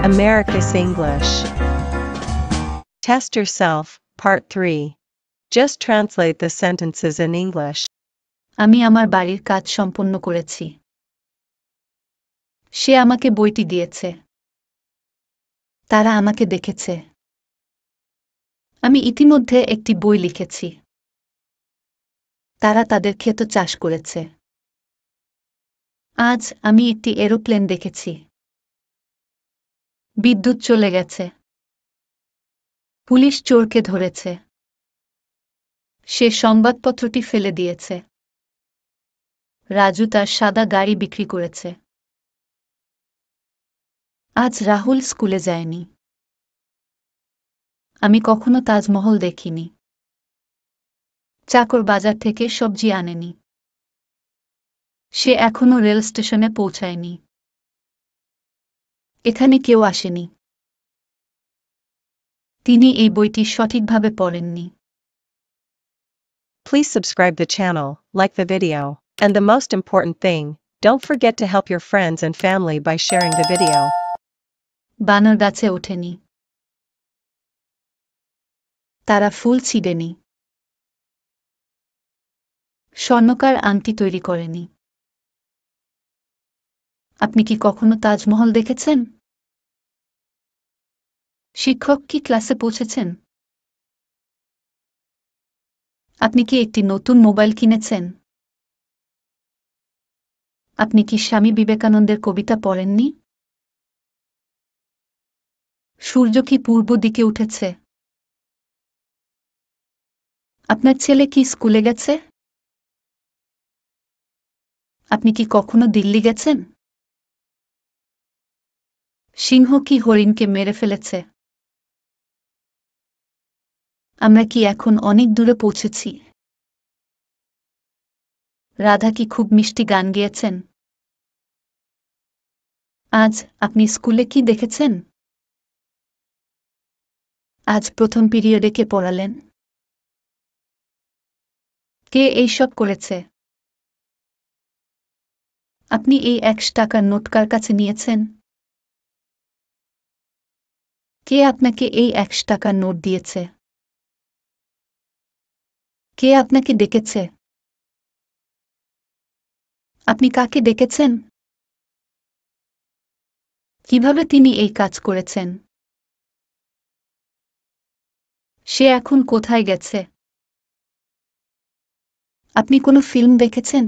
America's English. Test yourself, Part 3. Just translate the sentences in English. আমি আমার বাড়ির কাজ সম্পন্ন করেছি। সে আমাকে বইটি দিয়েছে। তারা আমাকে দেখেছে। আমি ইতিমধ্যে একটি বই লিখেছি। তারা তাদের ক্ষেত চাষ করেছে। আজ আমি একটি এরোপ্লেন দেখেছি। বিদ্যুৎ চলে গেছে। পুলিশ চোরকে ধরেছে। সে সংবাদপত্রটি ফেলে দিয়েছে। রাজু তার সাদা গাড়ি বিক্রি করেছে। আজ রাহুল স্কুলে যায়নি। আমি কখনো তাজমহল দেখিনি। চাকর বাজার থেকে সবজি আনেনি। সে এখনো রেল স্টেশনে পৌঁছায়নি। এখানে কেউ আসেনি। তিনি এই বইটি সঠিকভাবে পড়েননি। Please subscribe the channel, like the video, and the most important thing, don't forget to help your friends and family by sharing the video. বানর গাছে ওঠেনি। তারা ফুল ছিঁড়েনি। স্বর্ণকার আংটি তৈরি করেনি। আপনি কি কখনো তাজমহল দেখেছেন? শিক্ষক কি ক্লাসে পৌঁছেছেন? আপনি কি একটি নতুন মোবাইল কিনেছেন? আপনি কি স্বামী বিবেকানন্দের কবিতা পড়েননি? সূর্য কি পূর্ব দিকে উঠেছে? আপনার ছেলে কি স্কুলে গেছে? আপনি কি কখনো দিল্লি গেছেন? সিংহ কি হরিণকে মেরে ফেলেছে? আমরা কি এখন অনেক দূরে পৌঁছেছি? রাধা কি খুব মিষ্টি গান গেয়েছেন? আজ আপনি স্কুলে কি দেখেছেন? আজ প্রথম পিরিয়ডে কে পড়ালেন? কে এইসব করেছে? আপনি এই 100 টাকার নোট কার কাছে নিয়েছেন? কে আপনাকে এই 100 টাকার নোট দিয়েছে? কে আপনাকে ডেকেছে? আপনি কাকে ডেকেছেন? কিভাবে তিনি এই কাজ করেছেন? সে এখন কোথায় গেছে? আপনি কোনো ফিল্ম দেখেছেন?